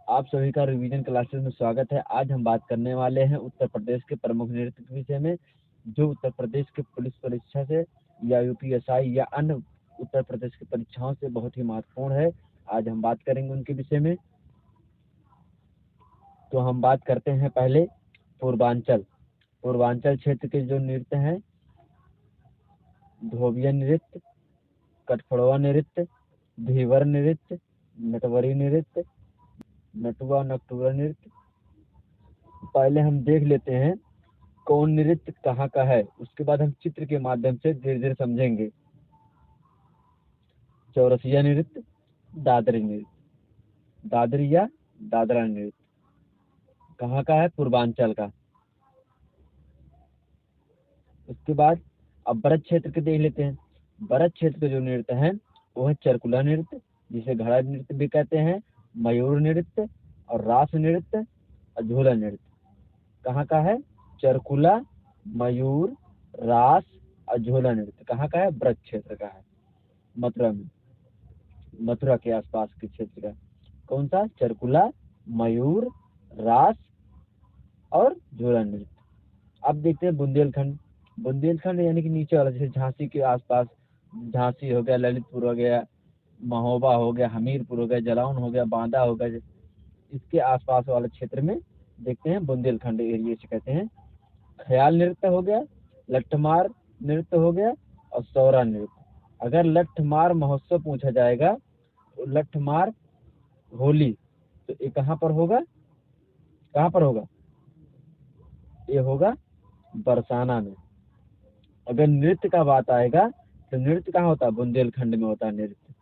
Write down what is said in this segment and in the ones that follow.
आप सभी का रिवीजन क्लासेस में स्वागत है। आज हम बात करने वाले हैं उत्तर प्रदेश के प्रमुख नृत्य के विषय में, जो उत्तर प्रदेश के पुलिस परीक्षा से या यूपीएसआई या अन्य उत्तर प्रदेश की परीक्षाओं से बहुत ही महत्वपूर्ण है। आज हम बात करेंगे उनके विषय में। तो हम बात करते हैं पहले पूर्वांचल। पूर्वांचल क्षेत्र के जो नृत्य हैं, धोबिया नृत्य, कठफड़वा नृत्य, धीवर नृत्य, नटवरी नृत्य, नटुआ नकटुरा नृत्य। पहले हम देख लेते हैं कौन नृत्य कहाँ का है, उसके बाद हम चित्र के माध्यम से धीरे धीरे समझेंगे। चौरसिया नृत्य, दादरी नृत्य, दादरी या दादरा नृत्य कहाँ का है? पूर्वांचल का। उसके बाद अब ब्रज क्षेत्र के देख लेते हैं। ब्रज क्षेत्र के जो नृत्य है वो है चरकुला नृत्य, जिसे घड़ा नृत्य भी कहते हैं, मयूर नृत्य और रास नृत्य और झूला नृत्य। कहाँ का है? चरकुला, मयूर, रास और झूला नृत्य कहाँ का है? ब्रज क्षेत्र का है, मथुरा में, मथुरा के आसपास के क्षेत्र का। कौन सा? चरकुला, मयूर, रास और झूला नृत्य। अब देखते हैं बुंदेलखंड। बुंदेलखंड यानी कि नीचे वाला, जैसे झांसी के आसपास, झांसी हो गया, ललितपुर हो गया, महोबा हो गया, हमीरपुर हो गया, जलौन हो गया, बांदा हो गया, इसके आसपास वाले क्षेत्र में देखते हैं बुंदेलखंड एरिया से कहते हैं। ख्याल नृत्य हो गया, लट्ठमार नृत्य हो गया और सौरा नृत्य। अगर लट्ठमार महोत्सव पूछा जाएगा तो लट्ठमार होली, तो ये कहाँ पर होगा? कहाँ पर होगा? ये होगा बरसाना में। अगर नृत्य का बात आएगा तो नृत्य कहाँ होता है? बुंदेलखंड में होता है नृत्य।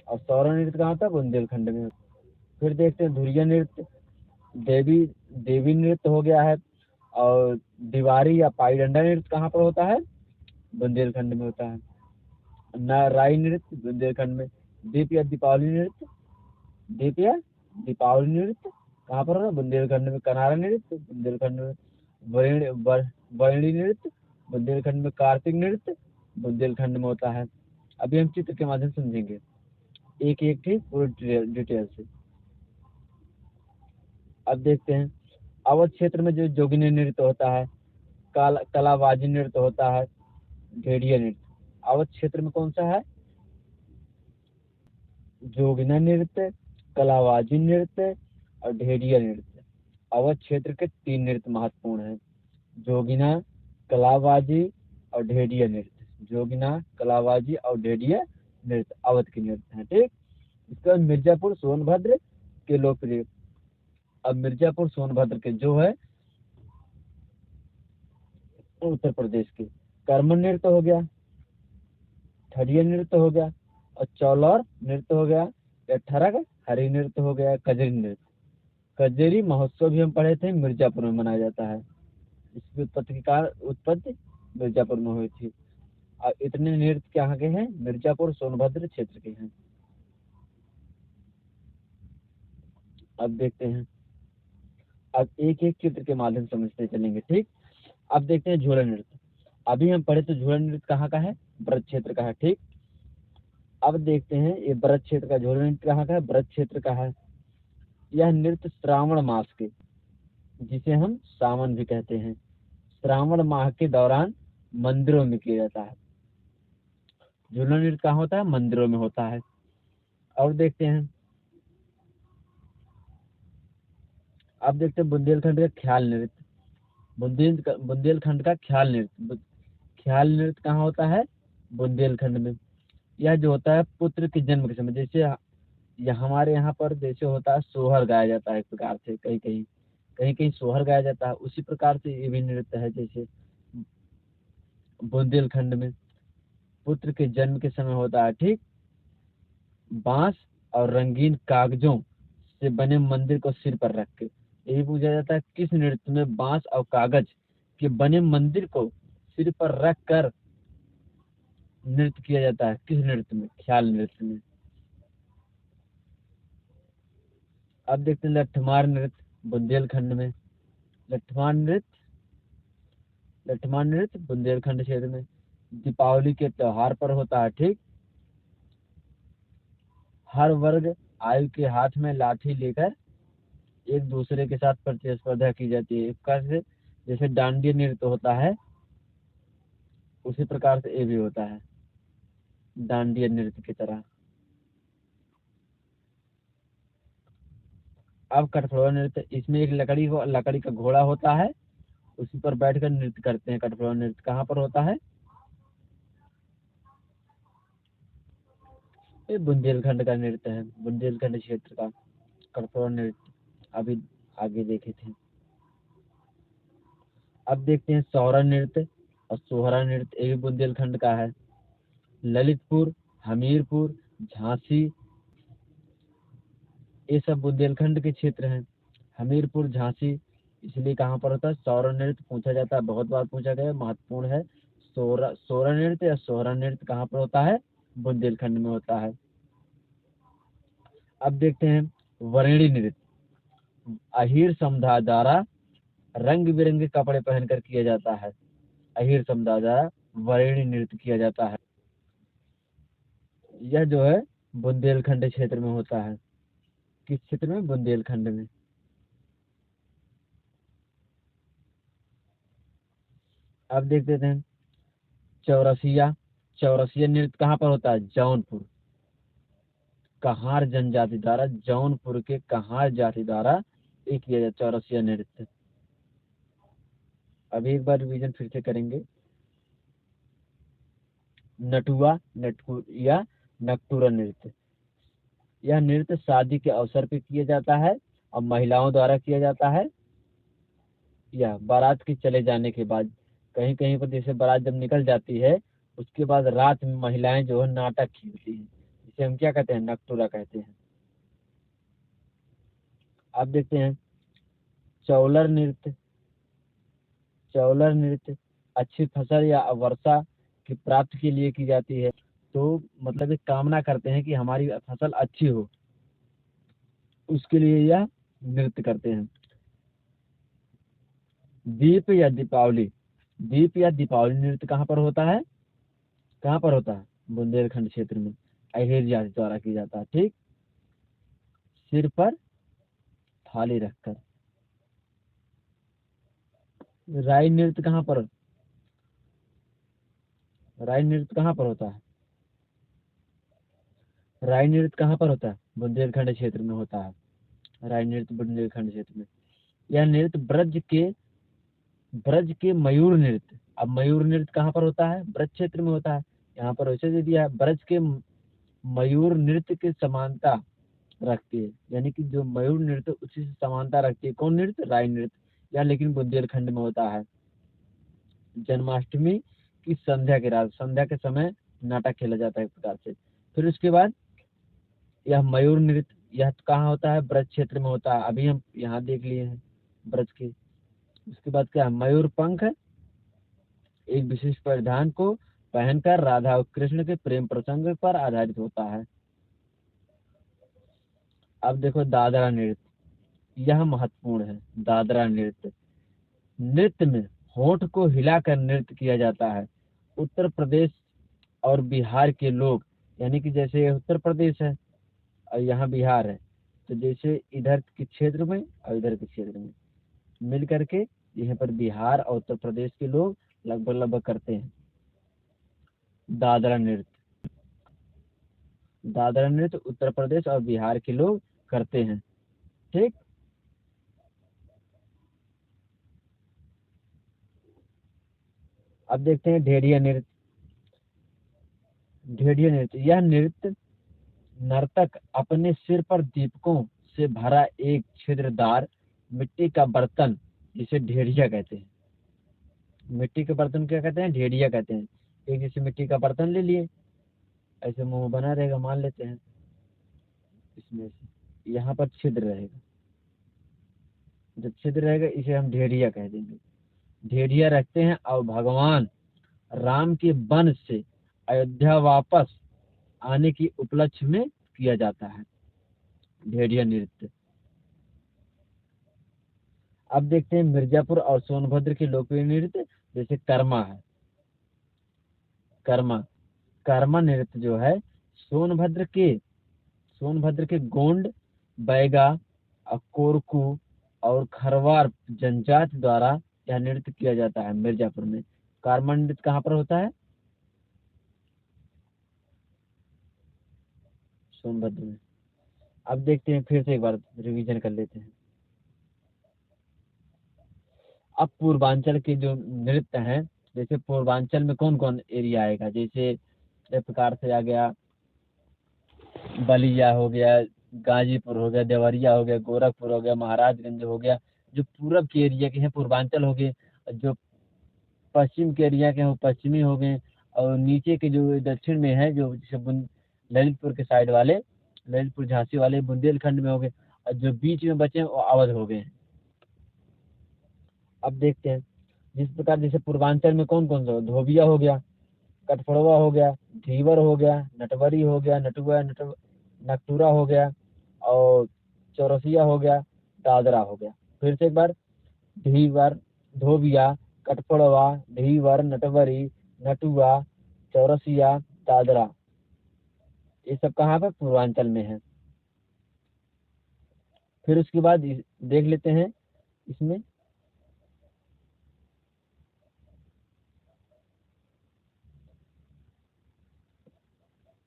और सौरा नृत्य कहाँ होता है? बुंदेलखंड में। फिर देखते हैं धुरिया नृत्य, देवी देवी नृत्य हो गया है। और दीवारी या पाई डंडा नृत्य कहाँ पर होता है? बुंदेलखंड में होता है। नाराई नृत्य बुंदेलखंड में। दीप या दीपावली नृत्य, दीप या दीपावली नृत्य कहाँ पर होता है? बुंदेलखंड में। कनारा नृत्य बुंदेलखंड में। वर्णी नृत्य बुंदेलखंड में। कार्तिक नृत्य बुंदेलखंड में होता है। अभी हम चित्र के माध्यम से समझेंगे एक एक ठीक पूरी डिटेल से। अब देखते हैं अवध क्षेत्र में जो जोगिनी नृत्य होता है, कलाबाजी नृत्य होता है, भेड़िया नृत्य। अवध क्षेत्र में कौन सा है? जोगिना नृत्य, कलाबाजी नृत्य और भेड़िया नृत्य। अवध क्षेत्र के 3 नृत्य महत्वपूर्ण हैं, जोगिना, कलाबाजी और ढेडिया नृत्य। जोगिना, कलाबाजी और ढेडिया नृत्य अवध के नृत्य हैं। ठीक। इसके बाद मिर्जापुर सोनभद्र के लोकप्रिय। अब मिर्जापुर सोनभद्र के जो है उत्तर प्रदेश के, कर्मन नृत्य हो गया, ठड़िया नृत्य हो गया और चौलौर नृत्य हो गया, या ठरक हरी नृत्य हो गया, कजरी नृत्य। कजरी महोत्सव भी हम पढ़े थे, मिर्जापुर में मनाया जाता है। इसकी उत्पत्ति मिर्जापुर में हुई थी। और इतने नृत्य कहाँ के हैं? मिर्जापुर सोनभद्र क्षेत्र के हैं। अब देखते हैं, अब एक एक चित्र के माध्यम से समझते चलेंगे। ठीक। अब देखते हैं झूला नृत्य। अभी हम पढ़े तो झूला नृत्य कहाँ का है? ब्रज क्षेत्र का है। ठीक। अब देखते हैं ये ब्रज क्षेत्र का झूला नृत्य कहाँ का है? ब्रज क्षेत्र का है। यह नृत्य श्रावण मास के, जिसे हम सावन भी कहते हैं, श्रावण माह के दौरान मंदिरों में किया जाता है। झूला नृत्य कहाँ होता है? मंदिरों में होता है। और देखते हैं, अब देखते हैं बुंदेलखंड का ख्याल नृत्य। बुंदेलखंड का ख्याल नृत्य। ख्याल नृत्य कहाँ होता है? बुंदेलखंड में। यह जो होता है पुत्र के जन्म के समय, जैसे हमारे यहाँ पर जैसे होता है सोहर गाया जाता है, एक प्रकार से कहीं कहीं सोहर गाया जाता है, उसी प्रकार से ये भी नृत्य है। जैसे बुंदेलखंड में पुत्र के जन्म के समय होता है। ठीक। बांस और रंगीन कागजों से बने मंदिर को सिर पर रख के, यही पूछा जाता है किस नृत्य में बांस और कागज के बने मंदिर को सिर पर रख कर नृत्य किया जाता है? किस नृत्य में? ख्याल नृत्य में। अब देखते हैं लट्ठमार नृत्य बुंदेलखंड में। लट्ठमार नृत्य लट्ठमार नृत्य बुंदेलखंड क्षेत्र में दीपावली के त्योहार पर होता है। ठीक। हर वर्ग आयु के हाथ में लाठी लेकर एक दूसरे के साथ प्रतिस्पर्धा की जाती है। एक प्रकार से जैसे डांडिया नृत्य होता है, उसी प्रकार से ये भी होता है, डांडिया नृत्य की तरह। अब कठफोड़वा नृत्य, इसमें एक लकड़ी का घोड़ा होता है, उसी पर बैठकर नृत्य करते हैं। कठफोड़वा नृत्य कहाँ पर होता है? ये बुंदेलखंड का नृत्य है, बुंदेलखंड क्षेत्र का कठफोड़वा नृत्य अभी आगे देखे थे। अब देखते हैं सोहरा नृत्य और सोहरा नृत्य, ये भी बुंदेलखंड का है। ललितपुर, हमीरपुर, झांसी, ये सब बुंदेलखंड के क्षेत्र हैं। हमीरपुर, झांसी, इसलिए कहाँ पर होता है? सोहरा नृत्य पूछा जाता है, बहुत बार पूछा गया, महत्वपूर्ण है। सोहरा नृत्य या सोहरा नृत्य कहाँ पर होता है? बुंदेलखंड में होता है। अब देखते हैं वरेणी नृत्य। अहीर समुदाय द्वारा रंग बिरंगे कपड़े पहनकर किया जाता है। अहीर समुदाय द्वारा वरेणी नृत्य किया जाता है। यह जो है बुंदेलखंड क्षेत्र में होता है। किस क्षेत्र में? बुंदेलखंड में। अब देख लेते हैं चौरसिया। चौरसिया नृत्य कहाँ पर होता है? जौनपुर। कहार जनजाति द्वारा, जौनपुर के कहार जाति द्वारा ये किया जाता चौरसिया नृत्य। अभी एक बार रिवीजन फिर से करेंगे। नटुआ या नकटुरा नृत्य, यह नृत्य शादी के अवसर पर किया जाता है और महिलाओं द्वारा किया जाता है। या बारात के चले जाने के बाद, कहीं कहीं पर जैसे बारात जब निकल जाती है, उसके बाद रात में महिलाएं जो है नाटक खेलती हैं, जिसे हम क्या कहते हैं? नकटुरा कहते हैं। अब देखते हैं चौलर नृत्य। चौलर नृत्य अच्छी फसल या वर्षा की प्राप्ति के लिए की जाती है। तो मतलब एक कामना करते हैं कि हमारी फसल अच्छी हो, उसके लिए यह नृत्य करते हैं। दीप या दीपावली। दीप या दीपावली नृत्य कहाँ पर होता है? कहाँ पर होता है? बुंदेलखंड क्षेत्र में अहिर जाति द्वारा किया जाता है। ठीक, सिर पर थाली रखकर। राई नृत्य कहाँ पर? राई नृत्य कहाँ पर होता है? राई नृत्य कहाँ पर होता है? बुंदेलखंड क्षेत्र में होता है। राई नृत्य बुंदेलखंड क्षेत्र में। यह नृत्य ब्रज के मयूर नृत्य। अब मयूर नृत्य कहाँ पर होता है? ब्रज क्षेत्र में होता है। यहाँ पर वैसे दे दिया है, ब्रज के मयूर नृत्य की समानता रखती है, यानी कि जो मयूर नृत्य उसी से समानता रखती है। कौन नृत्य? राई नृत्य। यह लेकिन बुंदेलखंड में होता है। जन्माष्टमी की संध्या के रात, संध्या के समय नाटक खेला जाता है एक प्रकार से। फिर उसके बाद यह मयूर नृत्य, यह कहाँ होता है? ब्रज क्षेत्र में होता है। अभी हम यहाँ देख लिए हैं ब्रज के। उसके बाद क्या है? मयूर पंख एक विशिष्ट परिधान को पहनकर राधा और कृष्ण के प्रेम प्रसंग पर आधारित होता है। अब देखो दादरा नृत्य, यह महत्वपूर्ण है। दादरा नृत्य, नृत्य में होंठ को हिलाकर नृत्य किया जाता है। उत्तर प्रदेश और बिहार के लोग, यानी कि जैसे उत्तर प्रदेश है और यहाँ बिहार है, तो जैसे इधर के क्षेत्र में और इधर के क्षेत्र में मिल करके यहाँ पर बिहार और उत्तर प्रदेश के लोग लगभग लगभग करते हैं दादरा नृत्य। दादरा नृत्य उत्तर प्रदेश और बिहार के लोग करते हैं। ठीक, अब देखते हैं ढेडिया नृत्य। ढेडिया नृत्य, यह नृत्य नर्तक अपने सिर पर दीपकों से भरा एक छिद्रदार मिट्टी का बर्तन, जिसे ढेडिया कहते हैं। मिट्टी के बर्तन क्या कहते हैं? ढेडिया कहते हैं। एक जैसे मिट्टी का बर्तन ले लिए, ऐसे मुंह बना रहेगा, मान लेते हैं, इसमें से यहाँ पर छिद्र रहेगा। जब छिद्र रहेगा इसे हम ढेडिया कह देंगे। ढेडिया रखते हैं और भगवान राम के वन से अयोध्या वापस आने की उपलक्ष्य में किया जाता है भेड़िया नृत्य। अब देखते हैं मिर्जापुर और सोनभद्र के लोकप्रिय नृत्य, जैसे कर्मा है। कर्मा कर्मा नृत्य जो है सोनभद्र के सोनभद्र के गोंड, बैगा और कोरकू और खरवार जनजाति द्वारा यह नृत्य किया जाता है मिर्जापुर में। कारमा नृत्य कहाँ पर होता है? सोनभद्र में। अब देखते हैं, फिर से एक बार रिवीजन कर लेते हैं। अब पूर्वांचल के जो नृत्य हैं, जैसे पूर्वांचल में कौन कौन एरिया आएगा, जैसे इस प्रकार से आ गया, बलिया हो गया, गाजीपुर हो गया, देवरिया हो गया, गोरखपुर हो गया, महाराजगंज हो गया। जो पूरब के एरिया के हैं पूर्वांचल हो गए, जो पश्चिम के एरिया के हैं वो पश्चिमी हो गए, और नीचे के जो दक्षिण में है, जो जैसे ललितपुर के साइड वाले, ललितपुर झांसी वाले बुंदेलखंड में हो गए, और जो बीच में बचे हैं वो अवध हो गए हैं। अब देखते हैं, जिस प्रकार जैसे पूर्वांचल में कौन कौन सा, धोबिया हो गया, कटफड़वा हो गया, धीवर हो गया, नटवरी हो गया, नकटूरा हो गया, और चौरसिया हो गया, दादरा हो गया। फिर से एक बार, धीवर, धोबिया, कटफड़वा, धीवर, नटवरी, नटुआ, चौरसिया, दादरा, ये सब कहाँ पर? पूर्वांचल में है। फिर उसके बाद देख लेते हैं इसमें,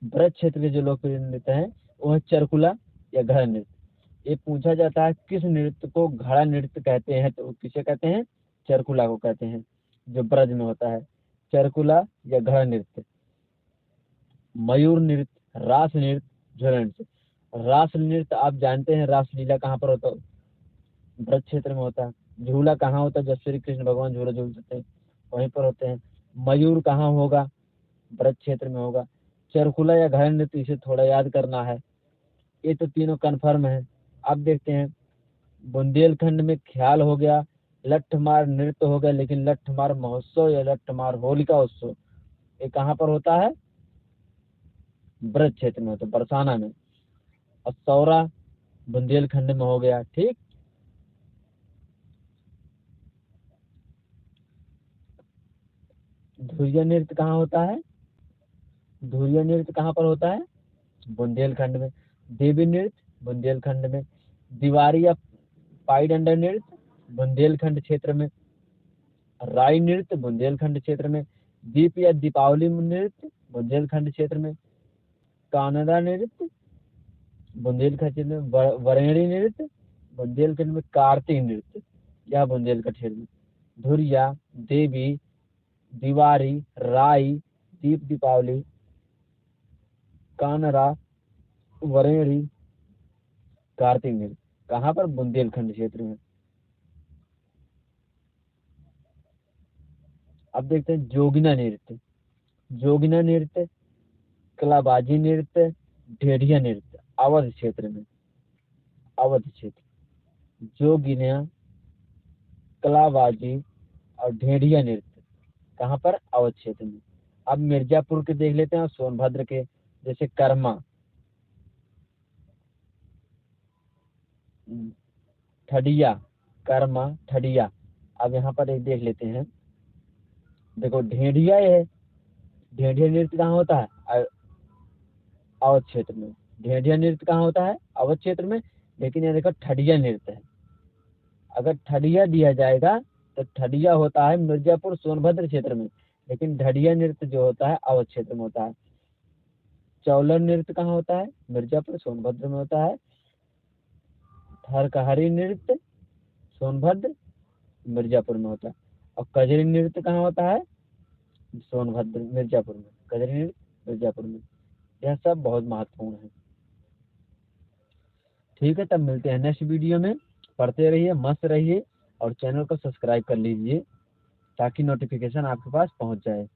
ब्रज क्षेत्र के जो लोकप्रिय नृत्य हैं वो है चरकुला या घड़ा नृत्य। ये पूछा जाता है किस नृत्य को घड़ा नृत्य कहते हैं, तो किसे कहते हैं? चरकुला को कहते हैं, जो ब्रज में होता है। चरकुला या घड़ा नृत्य, मयूर नृत्य, रास नृत्य, झूला नृत्य। रास नृत्य आप जानते हैं, रासलीला कहाँ पर होता है? ब्रज क्षेत्र में होता है। झूला कहाँ होता है? जब श्री कृष्ण भगवान झूला झूलते हैं वहीं पर होते हैं। मयूर कहाँ होगा? ब्रज क्षेत्र में होगा। चरकुला या घड़ा नृत्य, इसे थोड़ा याद करना है। ये तो तीनों कन्फर्म है। अब देखते हैं, बुंदेलखंड में ख्याल हो गया, लठमार नृत्य हो गया, लेकिन लठमार महोत्सव या लठमार होलिका उत्सव ये कहाँ पर होता है? ब्रज क्षेत्र में होता है, बरसाना में। और सौरा बुंदेलखंड में हो गया। ठीक, धुरिया नृत्य कहाँ होता है? धुरिया नृत्य कहाँ पर होता है? बुंदेलखंड में। देवी नृत्य बुंदेलखंड में। दीवारी या पाई डंडा नृत्य बुंदेलखंड क्षेत्र में। राई नृत्य बुंदेलखंड क्षेत्र में। दीप या दीपावली नृत्य बुंदेलखंड क्षेत्र में। कानड़ा नृत्य बुंदेलखंड क्षेत्र में। वरेणी नृत्य बुंदेलखंड में। कार्तिक नृत्य यह बुंदेलखंड क्षेत्र में। धुरिया, देवी, दीवारी, राई, दीप दीपावली, कानरा, वरेणी, कार्तिक नृत्य कहाँ पर? बुंदेलखंड क्षेत्र में। अब देखते हैं जोगिना नृत्य। जोगिना नृत्य, कलाबाजी नृत्य, ढेढ़िया नृत्य अवध क्षेत्र में। अवध क्षेत्र, जोगिना, कलाबाजी और ढेढ़िया नृत्य कहाँ पर? अवध क्षेत्र में। अब मिर्जापुर के देख लेते हैं और सोनभद्र के, जैसे कर्मा, ठडिया, कर्मा, ठडिया। अब यहाँ पर एक देख लेते हैं, देखो ढेढ़िया है, ढेढ़िया नृत्य कहाँ होता है? अवध क्षेत्र में। ढेढ़िया नृत्य कहाँ होता है? अवध क्षेत्र में। लेकिन यहाँ देखो ठडिया नृत्य है। अगर ठडिया दिया जाएगा तो ठडिया होता है मिर्जापुर सोनभद्र क्षेत्र में, लेकिन ढडिया नृत्य जो होता है अवध क्षेत्र में होता है। चौलन नृत्य कहाँ होता है? मिर्जापुर सोनभद्र में होता है। थरकहरी नृत्य सोनभद्र मिर्जापुर में होता है। और कजरी नृत्य कहाँ होता है? सोनभद्र मिर्जापुर में। कजरी नृत्य मिर्जापुर में। यह सब बहुत महत्वपूर्ण है। ठीक है, तब मिलते हैं नेक्स्ट वीडियो में। पढ़ते रहिए, मस्त रहिए, और चैनल को सब्सक्राइब कर लीजिए ताकि नोटिफिकेशन आपके पास पहुंच जाए।